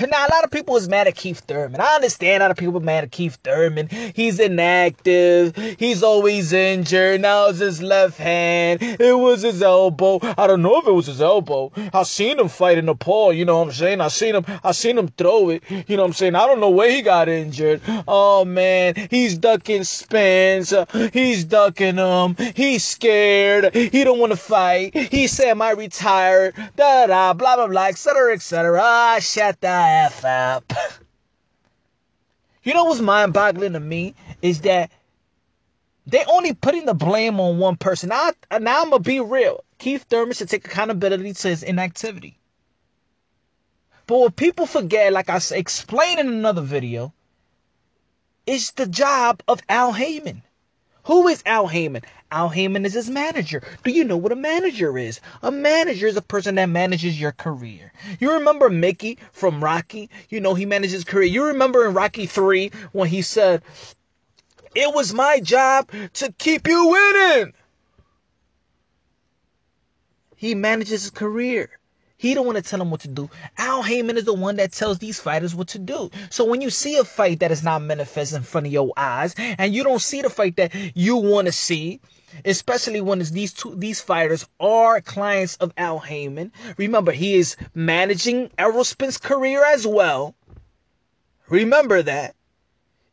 Now, a lot of people is mad at Keith Thurman. I understand a lot of people are mad at Keith Thurman. He's inactive. He's always injured. Now it's his left hand. It was his elbow. I don't know if it was his elbow. I seen him fight in Nepal. You know what I'm saying? I seen him throw it. You know what I'm saying? I don't know where he got injured. Oh, man. He's ducking spins. He's ducking them. He's scared. He don't want to fight. He semi-retired. Da-da, blah, blah, blah, etc., etc. Ah, shut the F up. You know what's mind-boggling to me is that they only putting the blame on one person. Now I'm gonna be real. Keith Thurman should take accountability to his inactivity. But what people forget, like I explained in another video, is the job of Al Haymon. Who is Al Haymon? Al Haymon is his manager. Do you know what a manager is? A manager is a person that manages your career. You remember Mickey from Rocky? You know, he manages his career. You remember in Rocky 3 when he said, "It was my job to keep you winning." He manages his career. He don't want to tell them what to do. Al Haymon is the one that tells these fighters what to do. So when you see a fight that is not manifest in front of your eyes, and you don't see the fight that you want to see, especially when it's these fighters are clients of Al Haymon. Remember, he is managing Errol Spence' career as well. Remember that.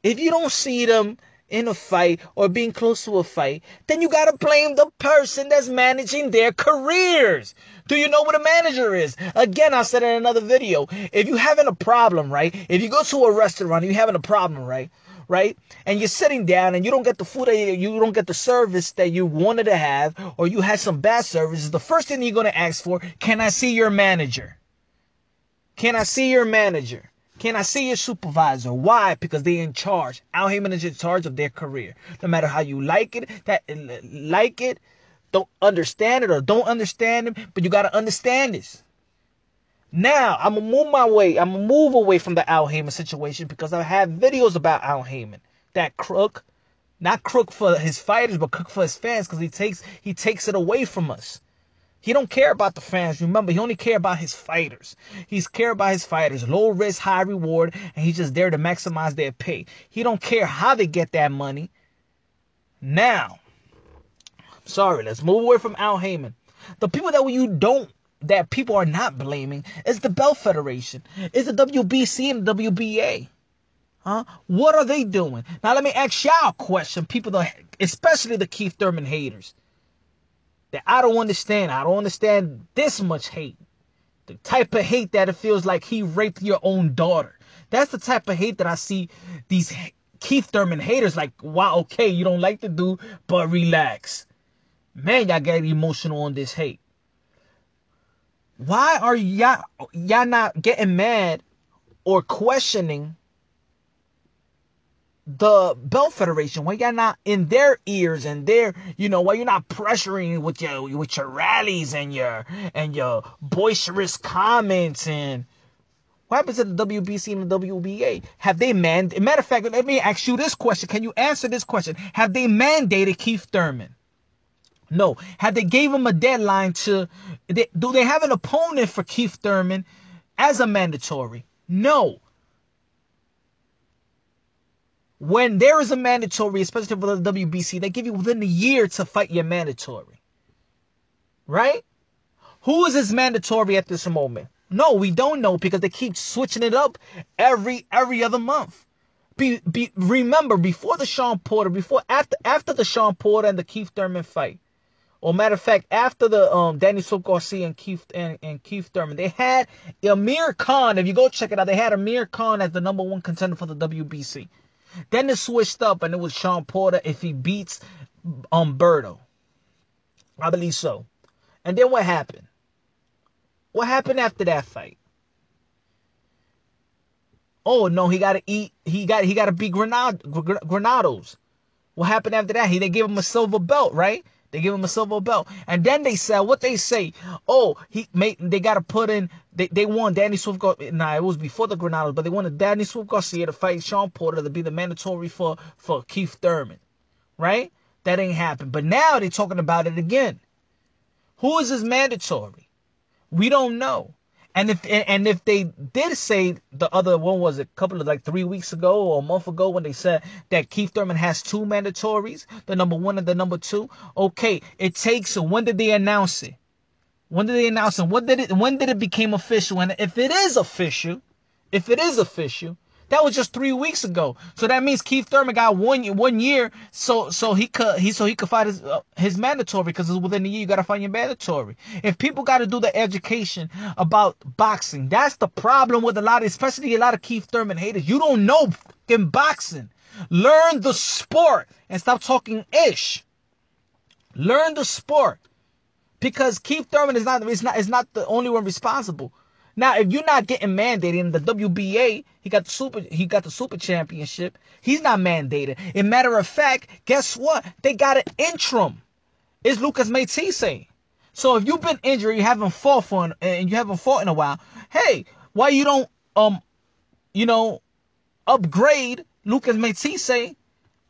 If you don't see them in a fight or being close to a fight, then you gotta blame the person that's managing their careers. Do you know what a manager is? Again, I said in another video, if you're having a problem, right? If you go to a restaurant and you're having a problem, right? And you're sitting down and you don't get the food, you don't get the service that you wanted to have, or you had some bad services, the first thing you're gonna ask for, can I see your manager? Can I see your manager? Can I see your supervisor? Why? Because they're in charge. Al Haymon is in charge of their career. No matter how you like it, don't understand it, or don't understand it, but you got to understand this. Now, I'm going to move away from the Al Haymon situation, because I have videos about Al Haymon. That crook, not crook for his fighters, but crook for his fans, because he takes it away from us. He don't care about the fans. Remember, he only care about his fighters. He's care about his fighters. Low risk, high reward. And he's just there to maximize their pay. He don't care how they get that money. Now, sorry, let's move away from Al Haymon. The people that people are not blaming is the Belt Federation. It's the WBC and the WBA. Huh? What are they doing? Now, let me ask y'all a question. People, especially the Keith Thurman haters. That I don't understand. I don't understand this much hate. The type of hate that it feels like he raped your own daughter. That's the type of hate that I see these Keith Thurman haters like, wow, okay, you don't like the dude, but relax. Man, y'all get emotional on this hate. Why are y'all not getting mad or questioning the Belt Federation? Why y'all not in their ears and why you're not pressuring with your rallies and your boisterous comments? And what happens to the WBC and the WBA? Have they matter of fact, let me ask you this question. Can you answer this question? Have they mandated Keith Thurman? No. Have they gave him a deadline do they have an opponent for Keith Thurman as a mandatory? No. When there is a mandatory, especially for the WBC, they give you within a year to fight your mandatory. Right? Who is his mandatory at this moment? No, we don't know, because they keep switching it up every other month. Remember, before the Sean Porter, after the Sean Porter and the Keith Thurman fight, or matter of fact, after the Danny Swift Garcia and Keith Thurman, they had Amir Khan. If you go check it out, they had Amir Khan as the #1 contender for the WBC. Then it switched up, and it was Sean Porter if he beats Berto. I believe so. And then what happened? What happened after that fight? Oh no, he got to beat Granados. What happened after that? They gave him a silver belt, right? They give him a silver belt. And then they said, what they say? Oh, they got to put in, they won Danny Swift Garcia. Nah, it was before the Granados, but they wanted Danny Swift Garcia to fight Sean Porter to be the mandatory for Keith Thurman. Right? That ain't happened. But now they're talking about it again. Who is his mandatory? We don't know. And if they did say the other one was a couple of like 3 weeks ago or a month ago when they said that Keith Thurman has two mandatories, the number one and the number two. Okay, it takes. When did they announce it? When did they announce it? When did it become official? And if it is official, that was just 3 weeks ago. So that means Keith Thurman got 1 year, so he could fight his mandatory, because it's within the year you gotta find your mandatory. If people got to do the education about boxing, that's the problem with especially a lot of Keith Thurman haters. You don't know fucking boxing. Learn the sport and stop talking ish. Learn the sport, because Keith Thurman is not the only one responsible. Now, if you're not getting mandated in the WBA, he got the super championship. He's not mandated. As a matter of fact, guess what? They got an interim. It's Lucas Maitise. So if you've been injured, you haven't fought in a while. Hey, why you don't upgrade Lucas Maitise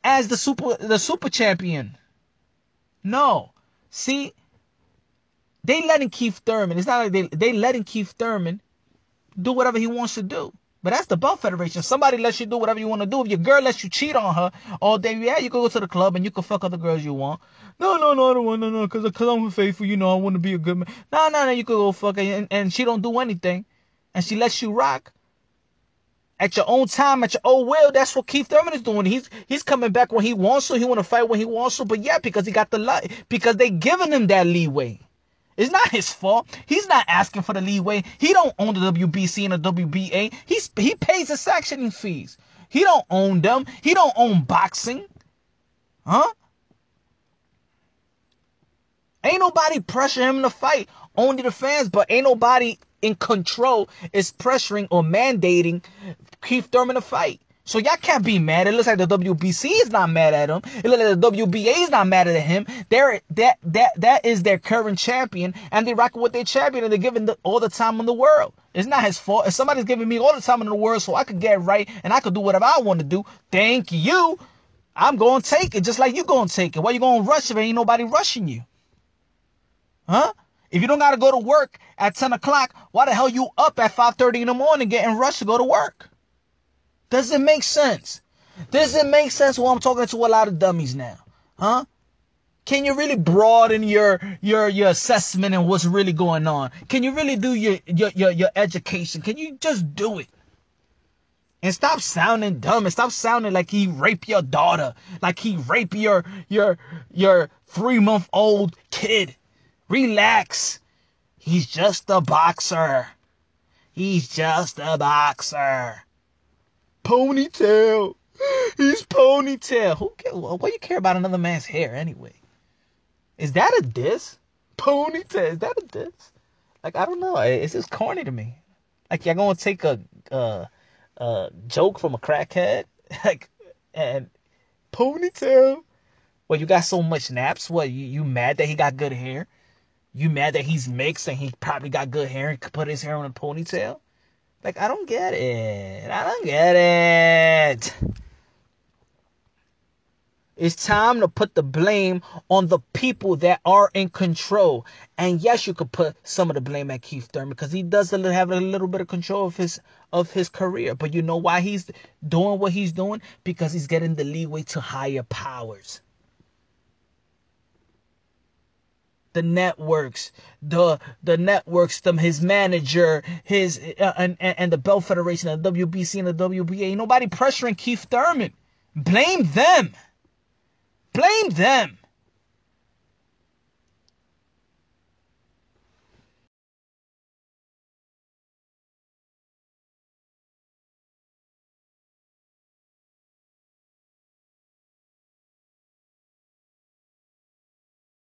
as the super champion? No, see. They letting Keith Thurman. It's not like they letting Keith Thurman do whatever he wants to do. But that's the Belt Federation. Somebody lets you do whatever you want to do. If your girl lets you cheat on her all day, yeah, you can go to the club and you can fuck other girls you want. No, I don't want, no, because I'm faithful. I want to be a good man. No, you can go fuck her and she don't do anything, and she lets you rock at your own time, at your own will. That's what Keith Thurman is doing. He's coming back when he wants to. He want to fight when he wants to. But yeah, because because they giving him that leeway. It's not his fault. He's not asking for the leeway. He don't own the WBC and the WBA. He pays the sanctioning fees. He don't own them. He don't own boxing. Huh? Ain't nobody pressuring him to fight. Only the fans, but ain't nobody in control is pressuring or mandating Keith Thurman to fight. So y'all can't be mad. It looks like the WBC is not mad at him. It looks like the WBA is not mad at him. That is their current champion, and they rocking with their champion, and they're giving all the time in the world. It's not his fault. If somebody's giving me all the time in the world so I could get right and I could do whatever I want to do, thank you. I'm going to take it just like you going to take it. Why you going to rush if ain't nobody rushing you? Huh? If you don't got to go to work at 10 o'clock, why the hell you up at 5:30 in the morning getting rushed to go to work? Does it make sense? Does it make sense? Well, I'm talking to a lot of dummies now. Huh? Can you really broaden your assessment and what's really going on? Can you really do your education? Can you just do it? And stop sounding dumb and stop sounding like he raped your daughter, like he raped your 3-month-old kid. Relax. He's just a boxer. He's just a boxer. Ponytail. He's ponytail. What do you care about another man's hair anyway? Is that a diss? Ponytail. Is that a diss? Like, I don't know. It's just corny to me. Like, y'all gonna take a joke from a crackhead? Like, and ponytail. Well, you got so much naps. What, you mad that he got good hair? You mad that he's mixed and he probably got good hair and could put his hair on a ponytail? Like, I don't get it. I don't get it. It's time to put the blame on the people that are in control. And yes, you could put some of the blame at Keith Thurman because he does have a little bit of control of his career. But you know why he's doing what he's doing? Because he's getting the leeway to higher powers. The networks, his manager, and the Belt Federation, the WBC and the WBA. Nobody pressuring Keith Thurman. Blame them. Blame them.